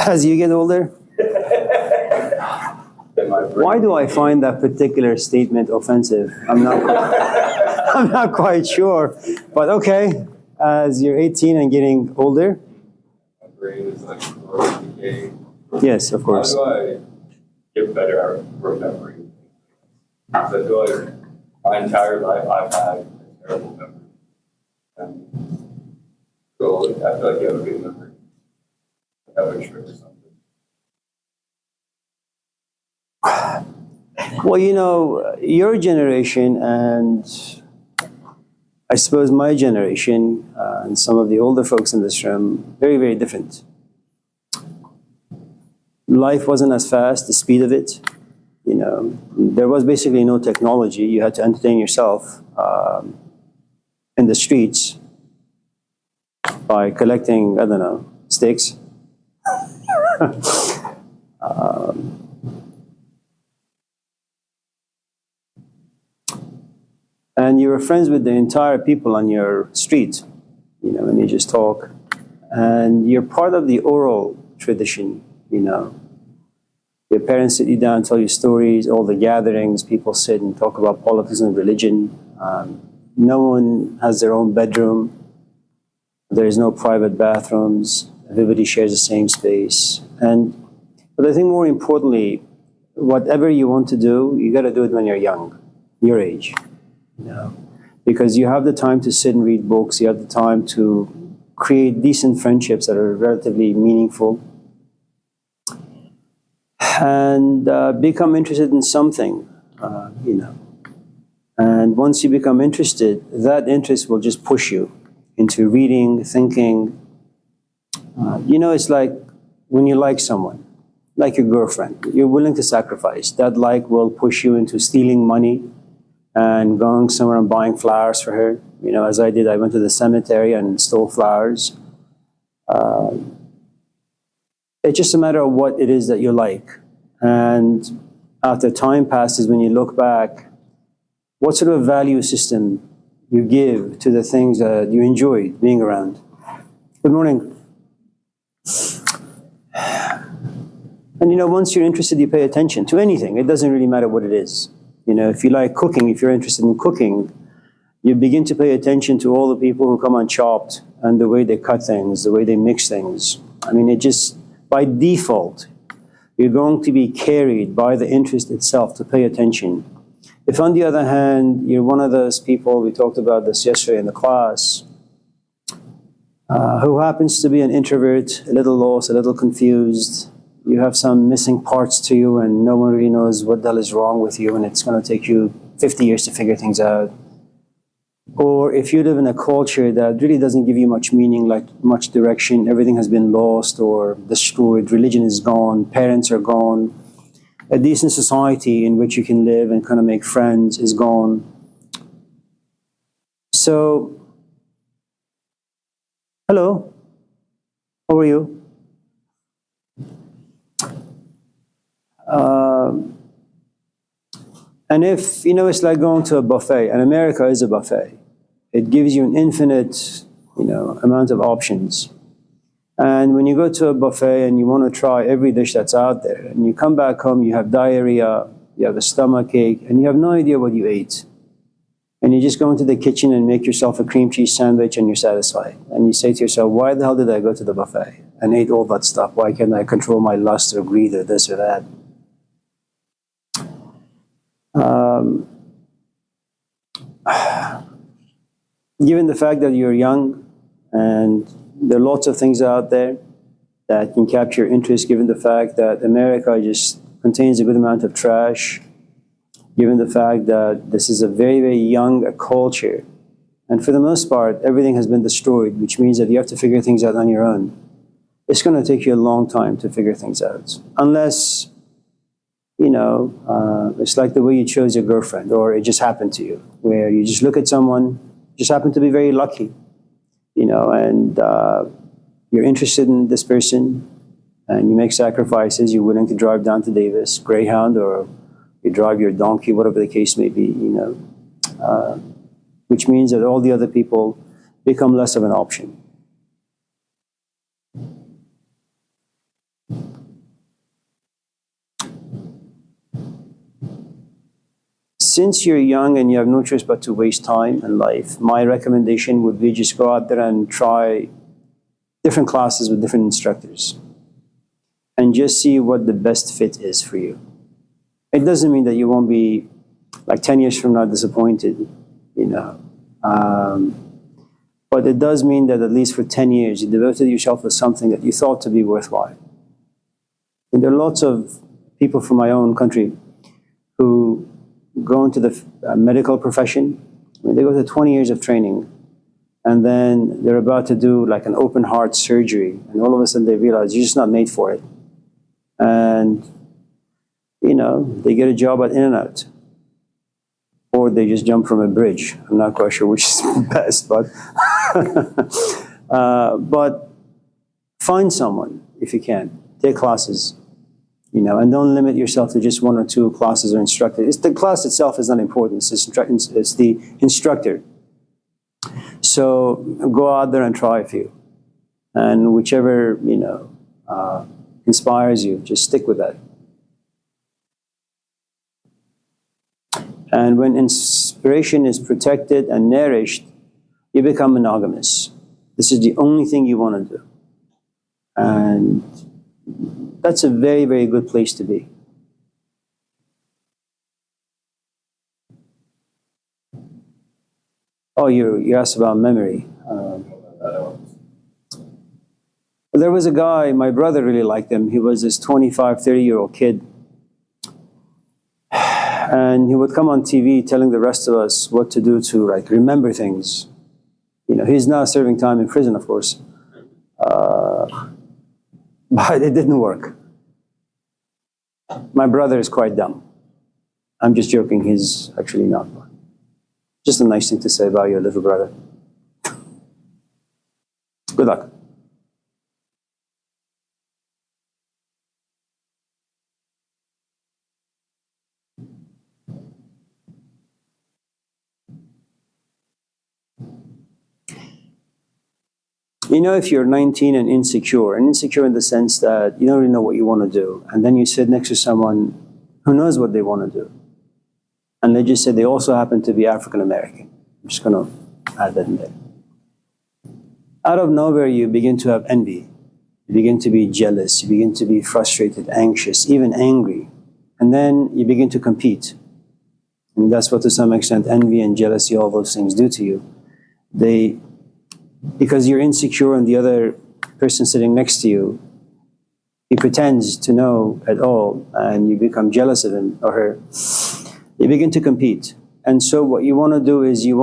As you get older? Why do I find that particular statement offensive? I'm not, I'm not quite sure. But okay, as you're 18 and getting older. My brain is like decaying. Yes, of course. How do I get better at remembering? Because I feel like my entire life I've had a terrible memory. And so I feel like you have a good memory. Have a trick or something. Well, you know, your generation and I suppose my generation and some of the older folks in this room, very, very different. Life wasn't as fast, the speed of it. You know, there was basically no technology. You had to entertain yourself in the streets by collecting, I don't know, sticks. And you were friends with the entire people on your street, you know, and you just talk. And you're part of the oral tradition, you know. Your parents sit you down, tell you stories, all the gatherings, people sit and talk about politics and religion. No one has their own bedroom. There is no private bathrooms. Everybody shares the same space. But I think more importantly, whatever you want to do, you got to do it when you're young, your age. You know, because you have the time to sit and read books, you have the time to create decent friendships that are relatively meaningful, and become interested in something, you know. And once you become interested, that interest will just push you into reading, thinking. You know, it's like when you like someone, like your girlfriend, you're willing to sacrifice. That like will push you into stealing money and going somewhere and buying flowers for her. You know, as I did, I went to the cemetery and stole flowers. It's just a matter of what it is that you like. And after time passes, when you look back, what sort of value system you give to the things that you enjoyed being around. Good morning. And you know, once you're interested, you pay attention to anything. It doesn't really matter what it is. You know, if you like cooking, if you're interested in cooking, you begin to pay attention to all the people who come on Chopped and the way they cut things, the way they mix things. I mean, it just, by default, you're going to be carried by the interest itself to pay attention. If on the other hand, you're one of those people, we talked about this yesterday in the class, who happens to be an introvert, a little lost, a little confused, you have some missing parts to you and no one really knows what the hell is wrong with you and it's going to take you 50 years to figure things out. Or if you live in a culture that really doesn't give you much meaning, like much direction, everything has been lost or destroyed, religion is gone, parents are gone, a decent society in which you can live and kind of make friends is gone. So, hello, how are you? And if, you know, it's like going to a buffet, and America is a buffet. It gives you an infinite, you know, amount of options. And when you go to a buffet and you want to try every dish that's out there, and you come back home, you have diarrhea, you have a stomach ache, and you have no idea what you ate. And you just go into the kitchen and make yourself a cream cheese sandwich and you're satisfied. And you say to yourself, why the hell did I go to the buffet and ate all that stuff? Why can't I control my lust or greed or this or that? Given the fact that you're young and there are lots of things out there that can capture your interest, given the fact that America just contains a good amount of trash, given the fact that this is a very, very young culture, and for the most part, everything has been destroyed, which means that you have to figure things out on your own. It's going to take you a long time to figure things out, unless, you know, it's like the way you chose your girlfriend, or it just happened to you, where you just look at someone, just happen to be very lucky, you know, and you're interested in this person, and you make sacrifices. You're willing to drive down to Davis, Greyhound, or you drive your donkey, whatever the case may be, you know, which means that all the other people become less of an option. since you're young and you have no choice but to waste time in life, my recommendation would be just go out there and try different classes with different instructors and just see what the best fit is for you. It doesn't mean that you won't be like 10 years from now disappointed, you know. But it does mean that at least for 10 years, you devoted yourself to something that you thought to be worthwhile. And there are lots of people from my own country who go into the medical profession. I mean, they go to 20 years of training, and then they're about to do like an open heart surgery, and all of a sudden they realize you're just not made for it. And, you know, they get a job at In-N-Out. Or they just jump from a bridge. I'm not quite sure which is best, but but find someone if you can. Take classes, you know, and don't limit yourself to just one or two classes or instructors. The class itself is not important. It's the instructor. So go out there and try a few, and whichever, you know, inspires you, just stick with that. And when inspiration is protected and nourished, you become monogamous. This is the only thing you want to do. And that's a very, very good place to be. Oh, you asked about memory. There was a guy, my brother really liked him. He was this 25, 30-year-old kid. And he would come on TV telling the rest of us what to do to like remember things. You know, he's now serving time in prison, of course. But it didn't work. My brother is quite dumb. I'm just joking, he's actually not. Just a nice thing to say about your little brother. Good luck. You know, if you're 19 and insecure in the sense that you don't really know what you want to do, and then you sit next to someone who knows what they want to do, and they just say they also happen to be African American. I'm just going to add that in there. Out of nowhere, you begin to have envy. You begin to be jealous. You begin to be frustrated, anxious, even angry. And then you begin to compete. And that's what, to some extent, envy and jealousy, all those things do to you. Because you're insecure and the other person sitting next to you, he pretends to know it all, and you become jealous of him or her. You begin to compete. And so what you want to do is you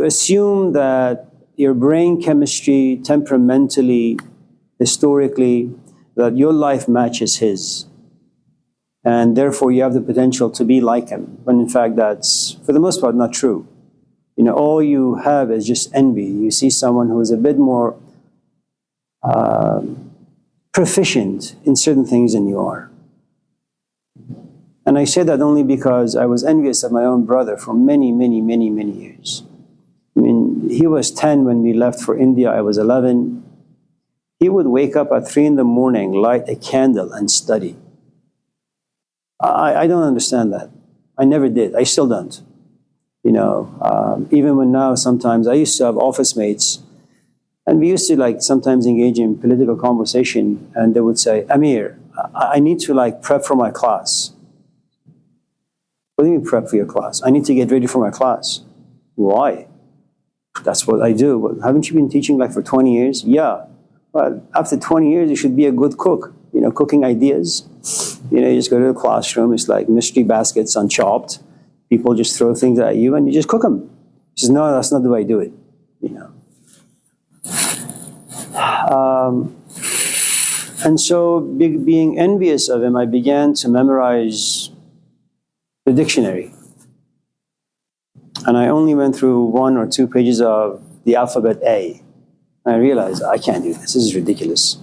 assume that your brain chemistry, temperamentally, historically, that your life matches his. And therefore you have the potential to be like him, when in fact that's, for the most part, not true. You know, all you have is just envy. You see someone who is a bit more proficient in certain things than you are. And I say that only because I was envious of my own brother for many, many, many, many years. I mean, he was 10 when we left for India. I was 11. He would wake up at 3 in the morning, light a candle, and study. I don't understand that. I never did. I still don't. You know, even when now sometimes I used to have office mates, and we used to like sometimes engage in political conversation, and they would say, Amir, I need to like prep for my class. What do you mean prep for your class? I need to get ready for my class. Why? That's what I do. Well, haven't you been teaching like for 20 years? Yeah. Well, after 20 years, you should be a good cook. You know, cooking ideas. You know, you just go to the classroom, it's like mystery baskets unchopped. People just throw things at you and you just cook them. He says, no, that's not the way I do it, you know. And so being envious of him, I began to memorize the dictionary. And I only went through 1 or 2 pages of the alphabet A. And I realized, I can't do this. This is ridiculous.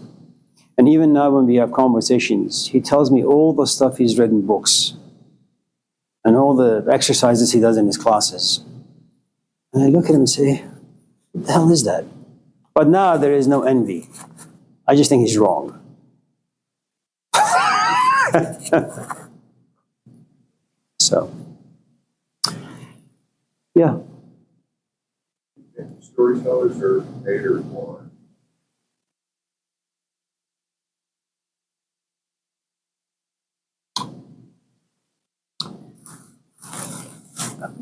And even now when we have conversations, he tells me all the stuff he's read in books and all the exercises he does in his classes. And I look at him and say, what the hell is that? But now there is no envy. I just think he's wrong. So, yeah. Storytellers are paid or more.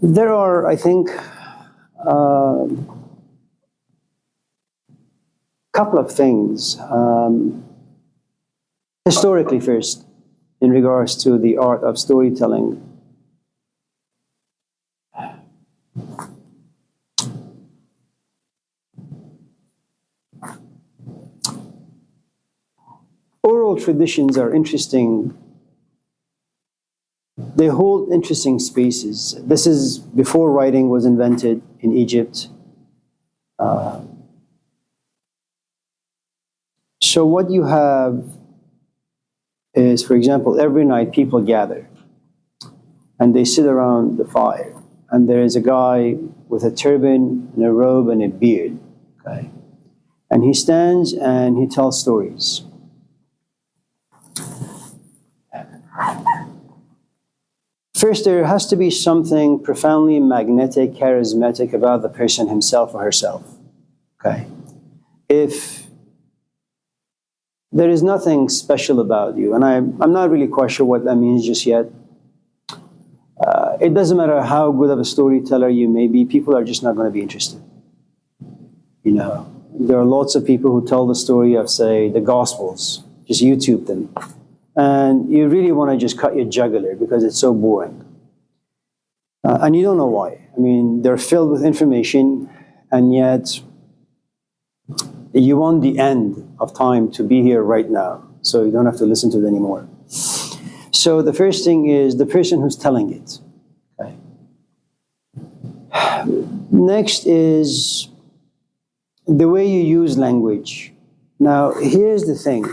There are, I think, a couple of things. Historically, first, in regards to the art of storytelling, oral traditions are interesting. They hold interesting spaces. This is before writing was invented in Egypt. So what you have is, for example, every night people gather and they sit around the fire. And there is a guy with a turban and a robe and a beard. Okay? And he stands and he tells stories. First, there has to be something profoundly magnetic, charismatic about the person himself or herself. Okay? If there is nothing special about you, and I'm not really quite sure what that means just yet. It doesn't matter how good of a storyteller you may be, people are just not going to be interested. You know, there are lots of people who tell the story of, say, the Gospels. Just YouTube them. And you really want to just cut your jugular because it's so boring. And you don't know why. I mean, they're filled with information, and yet you want the end of time to be here right now, so you don't have to listen to it anymore. So the first thing is the person who's telling it. Okay. Next is the way you use language. Now, here's the thing.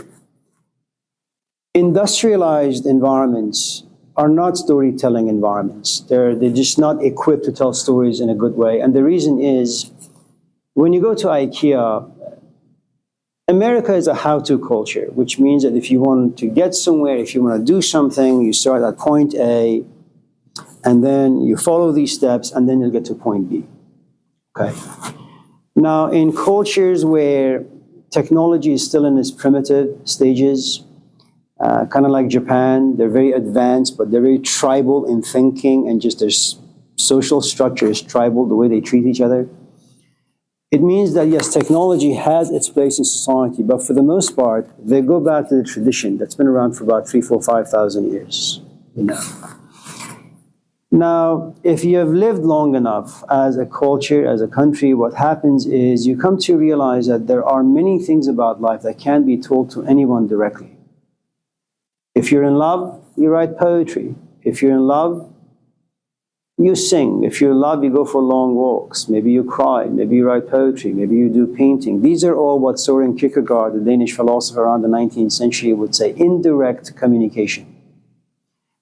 Industrialized environments are not storytelling environments. They're just not equipped to tell stories in a good way. And the reason is, when you go to IKEA, America is a how-to culture, which means that if you want to get somewhere, if you want to do something, you start at point A, and then you follow these steps, and then you'll get to point B. Okay. Now, in cultures where technology is still in its primitive stages, kind of like Japan, they're very advanced, but they're very tribal in thinking, and just their social structure is tribal, the way they treat each other. It means that, yes, technology has its place in society, but for the most part, they go back to the tradition that's been around for about 3,000, 4,000, 5,000 years. You know. Now, if you have lived long enough as a culture, as a country, what happens is you come to realize that there are many things about life that can't be told to anyone directly. If you're in love, you write poetry. If you're in love, you sing. If you're in love, you go for long walks. Maybe you cry. Maybe you write poetry. Maybe you do painting. These are all what Søren Kierkegaard, the Danish philosopher around the 19th century, would say, indirect communication.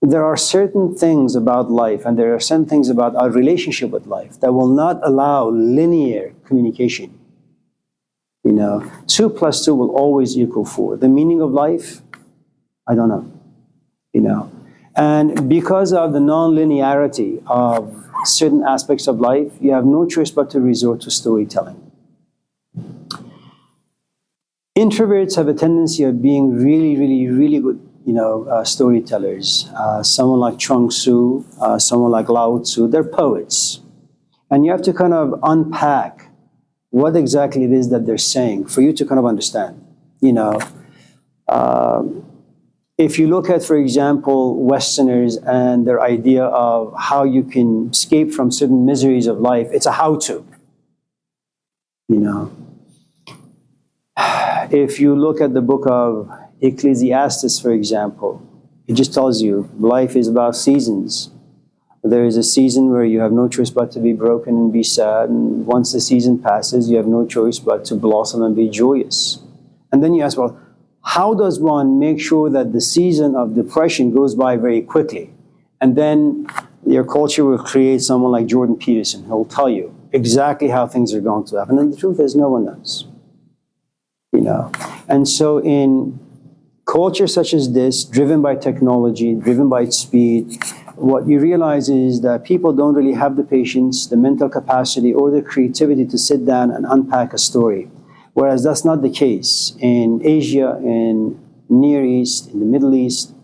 There are certain things about life, and there are certain things about our relationship with life that will not allow linear communication. You know, 2 + 2 will always equal 4. The meaning of life, I don't know. You know. And because of the non-linearity of certain aspects of life, you have no choice but to resort to storytelling. Introverts have a tendency of being really, really, really good, storytellers. Someone like Chuang Tzu, someone like Lao Tzu, they're poets. And you have to kind of unpack what exactly it is that they're saying for you to kind of understand, If you look at, for example, Westerners and their idea of how you can escape from certain miseries of life, it's a how-to. If you look at the book of Ecclesiastes, for example, it just tells you life is about seasons. There is a season where you have no choice but to be broken and be sad, and once the season passes, you have no choice but to blossom and be joyous. And then you ask, well, how does one make sure that the season of depression goes by very quickly? And then your culture will create someone like Jordan Peterson who will tell you exactly how things are going to happen. And the truth is, no one knows. And so in culture such as this, driven by technology, driven by speed, what you realize is that people don't really have the patience, the mental capacity, or the creativity to sit down and unpack a story. Whereas that's not the case in Asia, in Near East, in the Middle East.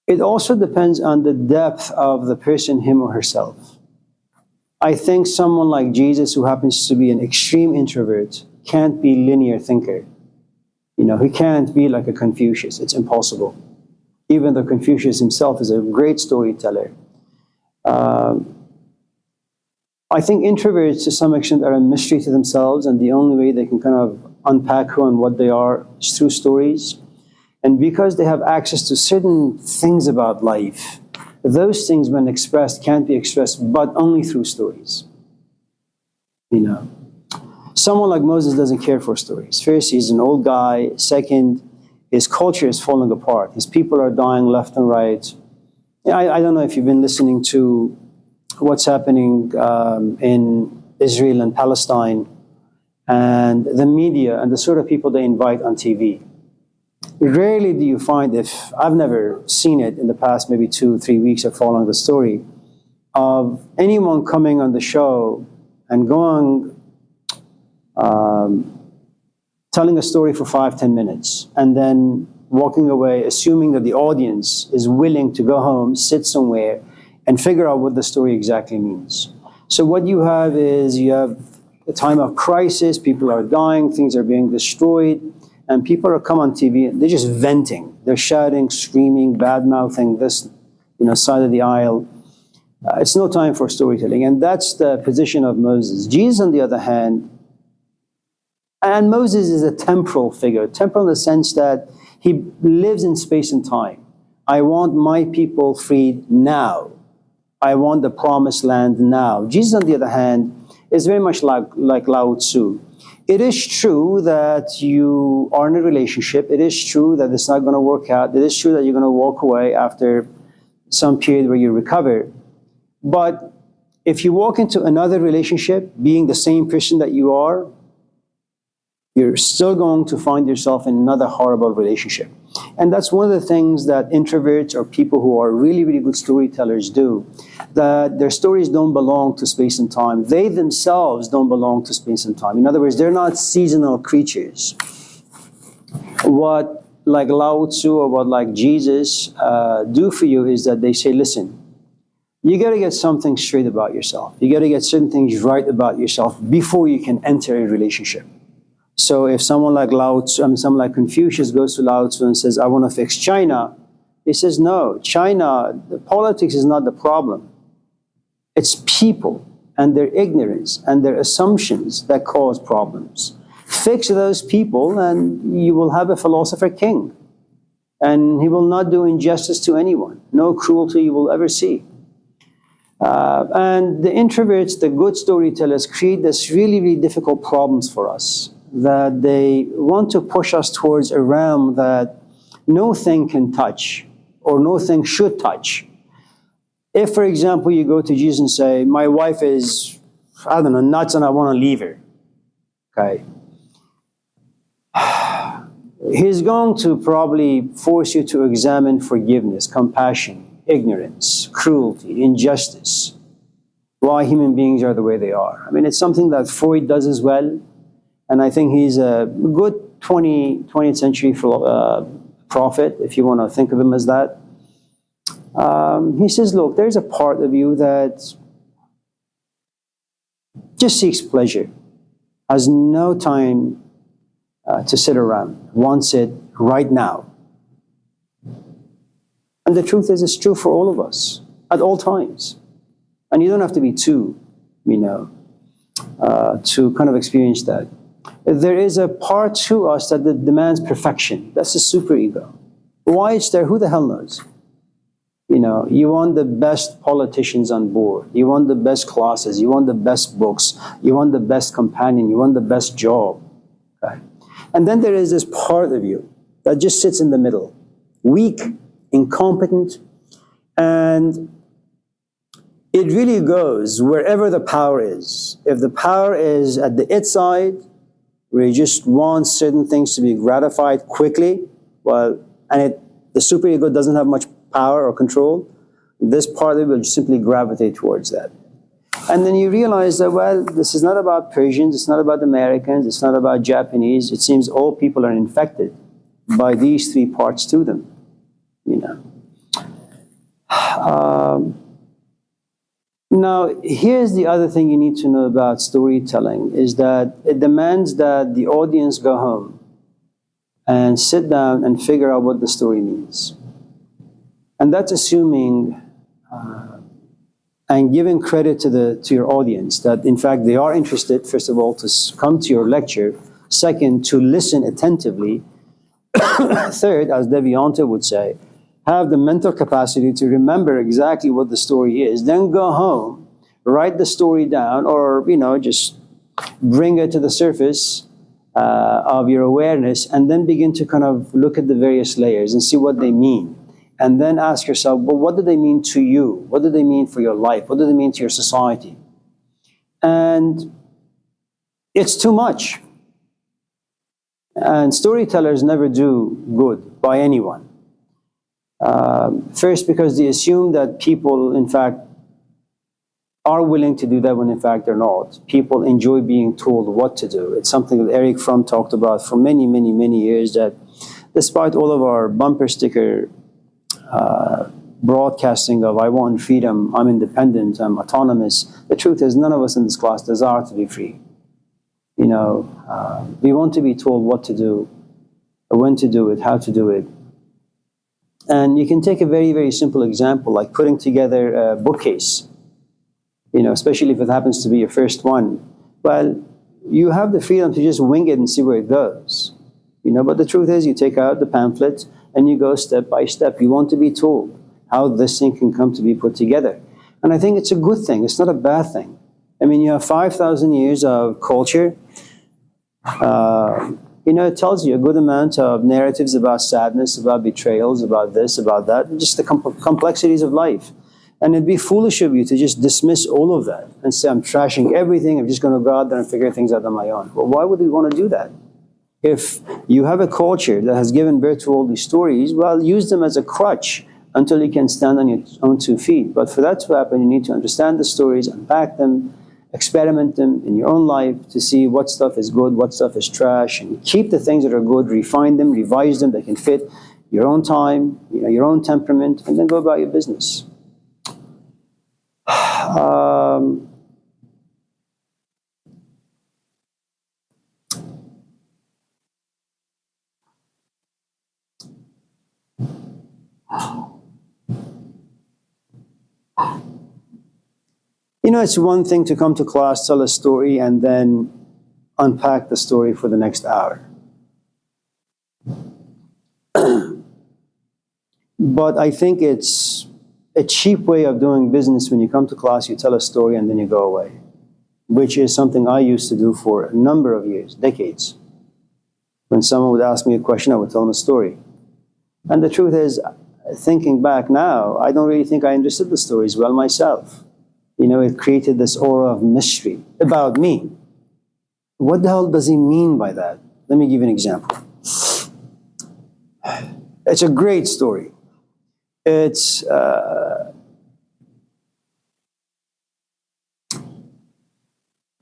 It also depends on the depth of the person, him or herself. I think someone like Jesus, who happens to be an extreme introvert, can't be a linear thinker. He can't be like a Confucius. It's impossible. Even though Confucius himself is a great storyteller. I think introverts, to some extent, are a mystery to themselves, and the only way they can kind of unpack who and what they are is through stories. And because they have access to certain things about life, those things, when expressed, can't be expressed but only through stories. Someone like Moses doesn't care for stories. First, he's an old guy. Second, his culture is falling apart. His people are dying left and right. I don't know if you've been listening to what's happening in Israel and Palestine, and the media and the sort of people they invite on TV. Rarely do you find, I've never seen it in the past maybe 2-3 weeks of following the story, of anyone coming on the show and going, telling a story for 5-10 minutes, and then walking away, assuming that the audience is willing to go home, sit somewhere, and figure out what the story exactly means. So what you have is, you have a time of crisis, people are dying, things are being destroyed, and people are come on TV, and they're just venting. They're shouting, screaming, bad-mouthing this, side of the aisle. It's no time for storytelling, and that's the position of Moses. Jesus, on the other hand, and Moses is a temporal figure, temporal in the sense that he lives in space and time. I want my people freed now. I want the promised land now. Jesus, on the other hand, is very much like Lao Tzu. It is true that you are in a relationship. It is true that it's not going to work out. It is true that you're going to walk away after some period where you recover. But if you walk into another relationship being the same person that you are, you're still going to find yourself in another horrible relationship. And that's one of the things that introverts or people who are really, really good storytellers do, that their stories don't belong to space and time. They themselves don't belong to space and time. In other words, they're not seasonal creatures. What like Lao Tzu or what like Jesus do for you is that they say, listen, you got to get something straight about yourself. You got to get certain things right about yourself before you can enter a relationship. So if someone like someone like Confucius goes to Lao Tzu and says, I want to fix China, he says, no, China, the politics is not the problem. It's people and their ignorance and their assumptions that cause problems. Fix those people and you will have a philosopher king. And he will not do injustice to anyone. No cruelty you will ever see. And the introverts, the good storytellers, create this really, really difficult problems for us, that they want to push us towards a realm that no thing can touch or no thing should touch. If, for example, you go to Jesus and say, my wife is, nuts and I want to leave her, okay? He's going to probably force you to examine forgiveness, compassion, ignorance, cruelty, injustice, why human beings are the way they are. It's something that Freud does as well. And I think he's a good 20th century prophet, if you want to think of him as that. He says, look, there's a part of you that just seeks pleasure, has no time to sit around, wants it right now. And the truth is, it's true for all of us, at all times. And you don't have to be two, to kind of experience that. There is a part to us that demands perfection. That's the superego. Why it's there, who the hell knows? You want the best politicians on board. You want the best classes. You want the best books. You want the best companion. You want the best job. Okay? And then there is this part of you that just sits in the middle. Weak, incompetent, and it really goes wherever the power is. If the power is at the it side, where you just want certain things to be gratified quickly, the superego doesn't have much power or control, this part of it will simply gravitate towards that. And then you realize that, well, this is not about Persians, it's not about Americans, it's not about Japanese. It seems all people are infected by these three parts to them, you know. Now, here's the other thing you need to know about storytelling, is that it demands that the audience go home and sit down and figure out what the story means. And that's assuming and giving credit to your audience, that in fact they are interested, first of all, to come to your lecture, second, to listen attentively, third, as Devianta would say, have the mental capacity to remember exactly what the story is, then go home, write the story down, or, you know, just bring it to the surface of your awareness, and then begin to kind of look at the various layers and see what they mean. And then ask yourself, well, what do they mean to you? What do they mean for your life? What do they mean to your society? And it's too much. And storytellers never do good by anyone. First, because they assume that people, in fact, are willing to do that when in fact they're not. People enjoy being told what to do. It's something that Eric Fromm talked about for many, many, many years, that despite all of our bumper sticker broadcasting of I want freedom, I'm independent, I'm autonomous, the truth is none of us in this class desire to be free. You know, we want to be told what to do, when to do it, how to do it. And you can take a very, very simple example, like putting together a bookcase, you know, especially if it happens to be your first one. Well, you have the freedom to just wing it and see where it goes, you know, but the truth is you take out the pamphlet and you go step by step. You want to be told how this thing can come to be put together. And I think it's a good thing. It's not a bad thing. I mean, you have 5,000 years of culture. You know, it tells you a good amount of narratives about sadness, about betrayals, about this, about that, and just the complexities of life. And it'd be foolish of you to just dismiss all of that and say, I'm trashing everything, I'm just going to go out there and figure things out on my own. Well, why would we want to do that? If you have a culture that has given birth to all these stories, well, use them as a crutch until you can stand on your own 2 feet. But for that to happen, you need to understand the stories, unpack them, experiment them in your own life to see what stuff is good, what stuff is trash, and keep the things that are good, refine them, revise them, that can fit your own time, you know, your own temperament, and then go about your business. You know, it's one thing to come to class, tell a story, and then unpack the story for the next hour. But I think it's a cheap way of doing business when you come to class, you tell a story, and then you go away, which is something I used to do for a number of years, decades. When someone would ask me a question, I would tell them a story. And the truth is, thinking back now, I don't really think I understood the stories well myself. You know, it created this aura of mystery about me. What the hell does he mean by that? Let me give you an example. It's a great story. It's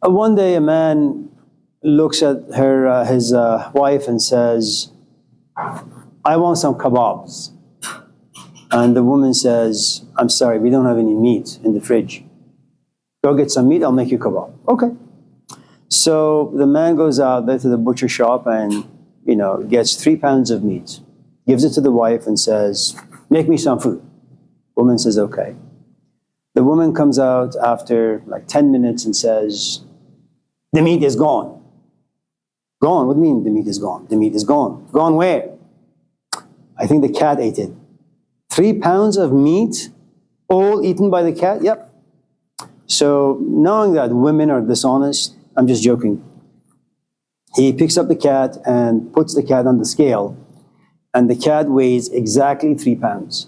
one day a man looks at his wife and says, I want some kebabs. And the woman says, I'm sorry, we don't have any meat in the fridge. Go get some meat, I'll make you kebab. Okay. So the man goes out there to the butcher shop and, you know, gets 3 pounds of meat, gives it to the wife and says, make me some food. Woman says, okay. The woman comes out after like 10 minutes and says, the meat is gone. Gone? What do you mean the meat is gone? The meat is gone. Gone where? I think the cat ate it. 3 pounds of meat, all eaten by the cat? Yep. So knowing that women are dishonest, I'm just joking. He picks up the cat and puts the cat on the scale, and the cat weighs exactly 3 pounds.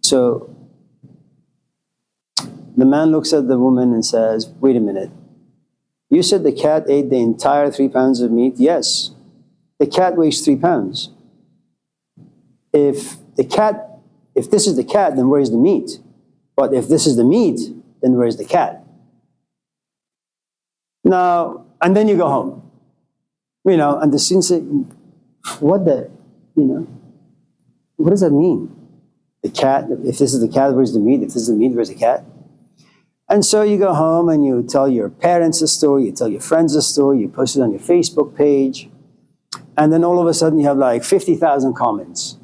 So The man looks at the woman and says, wait a minute. You said the cat ate the entire 3 pounds of meat? Yes. The cat weighs 3 pounds. If this is the cat, then where's the meat? But if this is the meat, then where's the cat? Now, and then you go home. And the students say, what does that mean? The cat, if this is the cat, where's the meat? If this is the meat, where's the cat? And so you go home and you tell your parents a story, you tell your friends a story, you post it on your Facebook page, and then all of a sudden you have like 50,000 comments.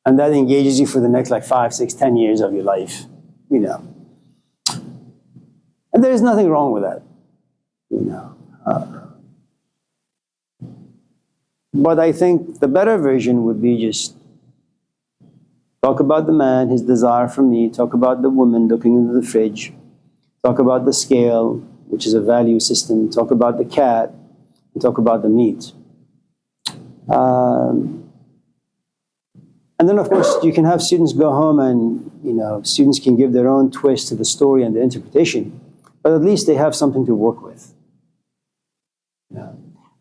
And that engages you for the next 5, 6, 10 years of your life, And there is nothing wrong with that, But I think the better version would be just talk about the man, his desire for meat, talk about the woman looking into the fridge, talk about the scale, which is a value system, talk about the cat, and talk about the meat. And then, of course, you can have students go home and, students can give their own twist to the story and the interpretation, but at least they have something to work with.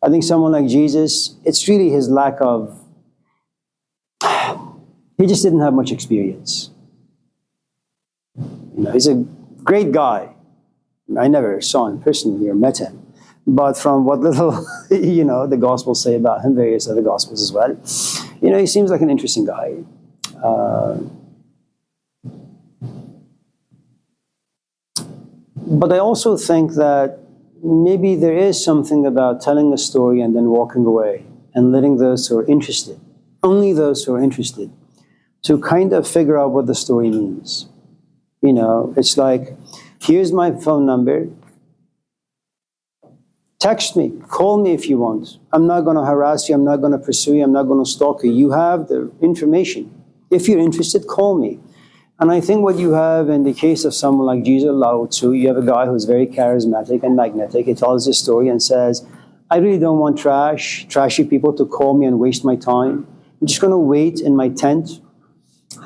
I think someone like Jesus, it's really his lack of, he just didn't have much experience. He's a great guy. I never saw him personally or met him. But from what little, the Gospels say about him, various other Gospels as well, he seems like an interesting guy. But I also think that maybe there is something about telling a story and then walking away and letting those who are interested, only those who are interested, to kind of figure out what the story means. It's like, here's my phone number. Text me, call me if you want. I'm not going to harass you, I'm not going to pursue you, I'm not going to stalk you. You have the information. If you're interested, call me. And I think what you have in the case of someone like Jesus Lao Tzu, you have a guy who's very charismatic and magnetic. He tells his story and says, I really don't want trashy people to call me and waste my time. I'm just going to wait in my tent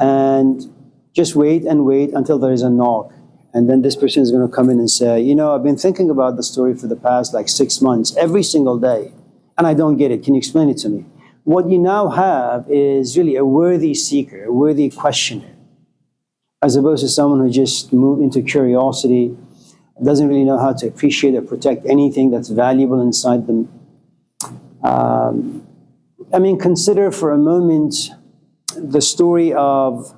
and just wait and wait until there is a knock. And then this person is going to come in and say, I've been thinking about the story for the past 6 months, every single day, and I don't get it. Can you explain it to me? What you now have is really a worthy seeker, a worthy questioner, as opposed to someone who just moved into curiosity, doesn't really know how to appreciate or protect anything that's valuable inside them. Consider for a moment the story of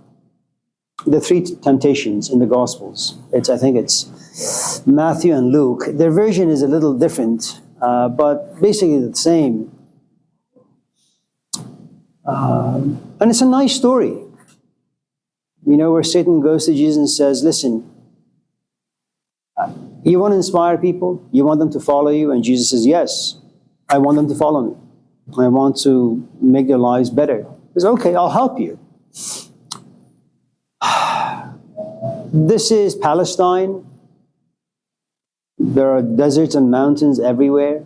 the 3 temptations in the Gospels. I think it's Matthew and Luke. Their version is a little different, but basically the same. And it's a nice story. Where Satan goes to Jesus and says, listen, you want to inspire people? You want them to follow you? And Jesus says, yes, I want them to follow me. I want to make their lives better. He says, okay, I'll help you. This is Palestine. There are deserts and mountains everywhere,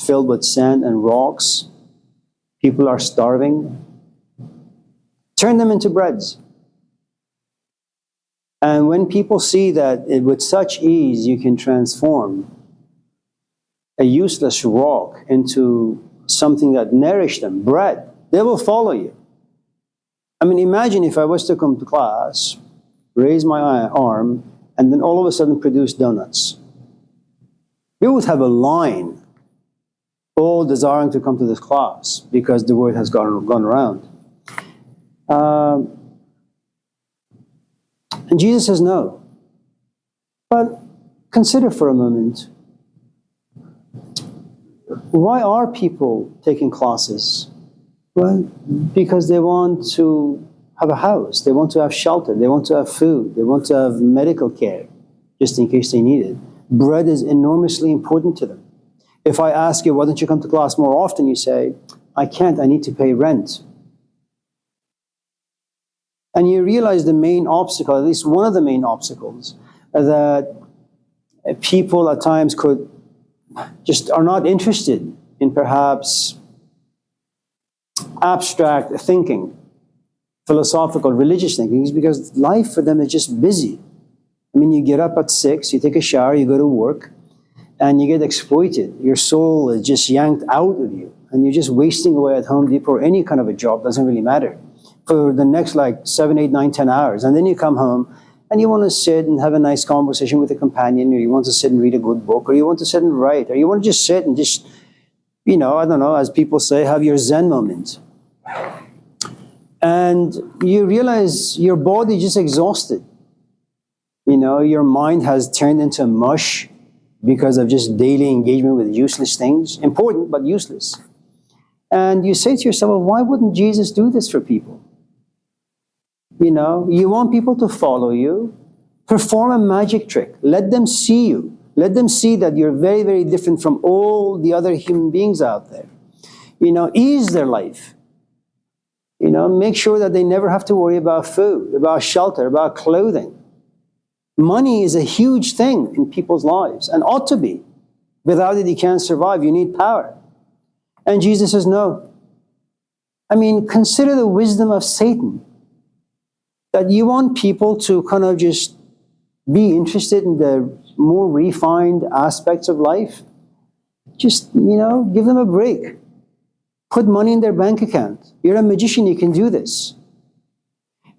filled with sand and rocks. People are starving. Turn them into breads. And when people see that with such ease you can transform a useless rock into something that nourishes them, bread, they will follow you. Imagine if I was to come to class, raise my arm, and then all of a sudden produce donuts. We would have a line, all desiring to come to this class because the word has gone around. And Jesus says no. But consider for a moment, why are people taking classes? Well, because they want to have a house, they want to have shelter, they want to have food, they want to have medical care, just in case they need it. Bread is enormously important to them. If I ask you, why don't you come to class more often? You say, I can't, I need to pay rent. And you realize the main obstacle, at least one of the main obstacles, that people at times just are not interested in perhaps abstract thinking, philosophical, religious thinking, is because life for them is just busy. I mean, you get up at 6, you take a shower, you go to work, and you get exploited. Your soul is just yanked out of you, and you're just wasting away at Home Depot or any kind of a job, doesn't really matter, for the next like 7, 8, 9, 10 hours. And then you come home, and you want to sit and have a nice conversation with a companion, or you want to sit and read a good book, or you want to sit and write, or you want to just sit and just, I don't know, as people say, have your Zen moment. And you realize your body is just exhausted. Your mind has turned into mush because of just daily engagement with useless things, important but useless. And you say to yourself, well, why wouldn't Jesus do this for people? You want people to follow you. Perform a magic trick. Let them see you. Let them see that you're very, very different from all the other human beings out there. Ease their life. Make sure that they never have to worry about food, about shelter, about clothing. Money is a huge thing in people's lives, and ought to be. Without it, you can't survive. You need power. And Jesus says, no. Consider the wisdom of Satan. That you want people to kind of just be interested in the more refined aspects of life. Just, give them a break. Put money in their bank account. You're a magician, you can do this.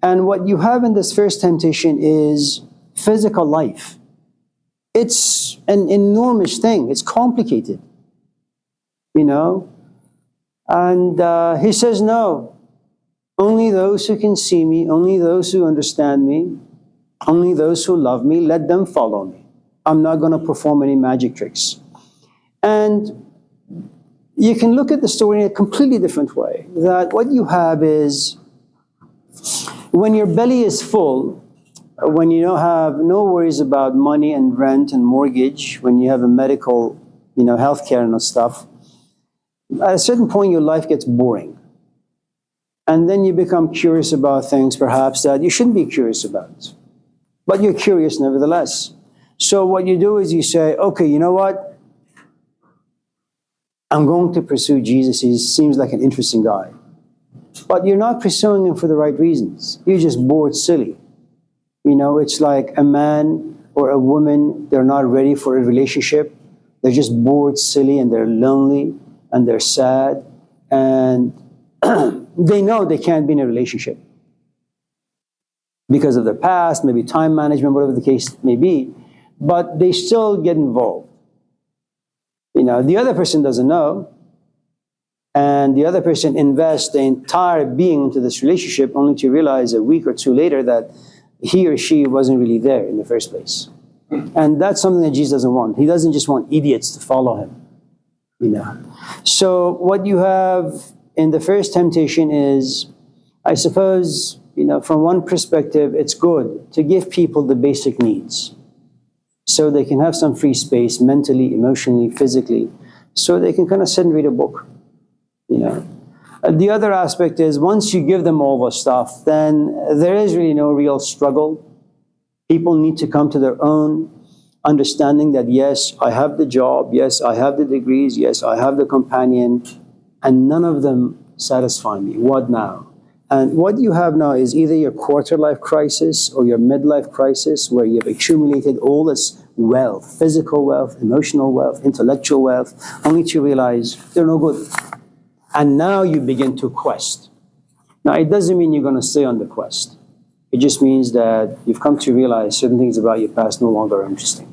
And what you have in this first temptation is physical life. It's an enormous thing. It's complicated. And he says, no. Only those who can see me, only those who understand me, only those who love me, let them follow me. I'm not going to perform any magic tricks. And you can look at the story in a completely different way. That what you have is, when your belly is full, when you don't have no worries about money and rent and mortgage, when you have a medical, healthcare and stuff, at a certain point your life gets boring. And then you become curious about things perhaps that you shouldn't be curious about. But you're curious nevertheless. So what you do is you say, okay, you know what? I'm going to pursue Jesus. He seems like an interesting guy. But you're not pursuing him for the right reasons. You're just bored silly. It's like a man or a woman, they're not ready for a relationship. They're just bored silly, and they're lonely, and they're sad, and they know they can't be in a relationship because of their past, maybe time management, whatever the case may be, but they still get involved. The other person doesn't know, and the other person invests the entire being into this relationship only to realize a week or two later that he or she wasn't really there in the first place. And that's something that Jesus doesn't want. He doesn't just want idiots to follow him. So what you have in the first temptation is, I suppose, from one perspective, it's good to give people the basic needs so they can have some free space mentally, emotionally, physically, so they can kind of sit and read a book. The other aspect is, once you give them all the stuff, then there is really no real struggle. People need to come to their own understanding that, yes, I have the job, yes, I have the degrees, yes, I have the companion, and none of them satisfy me. What now? And what you have now is either your quarter-life crisis or your midlife crisis, where you've accumulated all this wealth, physical wealth, emotional wealth, intellectual wealth, only to realize they're no good. And now you begin to quest. Now, it doesn't mean you're going to stay on the quest. It just means that you've come to realize certain things about your past no longer are interesting.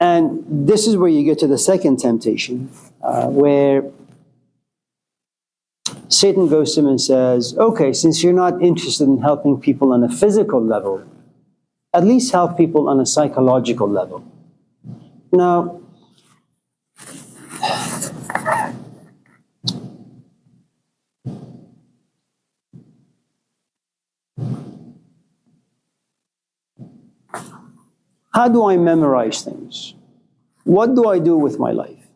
And this is where you get to the second temptation, where Satan goes to him and says, okay, since you're not interested in helping people on a physical level, at least help people on a psychological level. Now, how do I memorize things? What do I do with my life?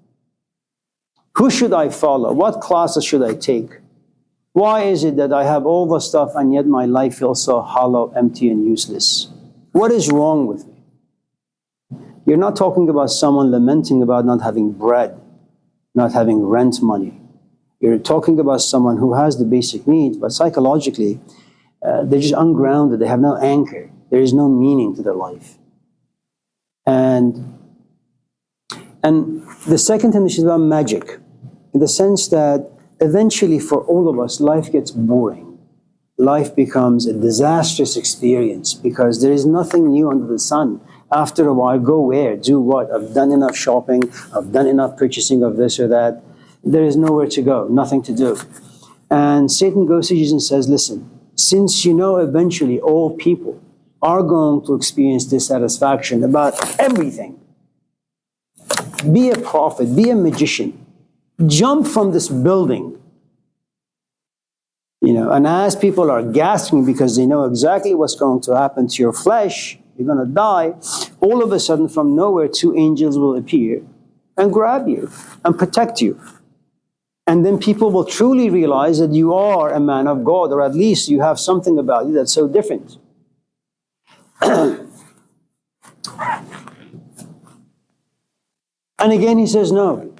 Who should I follow? What classes should I take? Why is it that I have all the stuff and yet my life feels so hollow, empty, and useless? What is wrong with me? You're not talking about someone lamenting about not having bread, not having rent money. You're talking about someone who has the basic needs, but psychologically, They're just ungrounded. They have no anchor. There is no meaning to their life. And the second thing is about magic, in the sense that eventually for all of us, life gets boring. Life becomes a disastrous experience because there is nothing new under the sun. After a while, go where? Do what? I've done enough shopping. I've done enough purchasing of this or that. There is nowhere to go, nothing to do. And Satan goes to Jesus and says, listen, since you know eventually all people are going to experience dissatisfaction about everything, be a prophet, be a magician, jump from this building. And as people are gasping because they know exactly what's going to happen to your flesh, you're going to die, all of a sudden from nowhere, two angels will appear and grab you and protect you. And then people will truly realize that you are a man of God, or at least you have something about you that's so different. And again, he says no.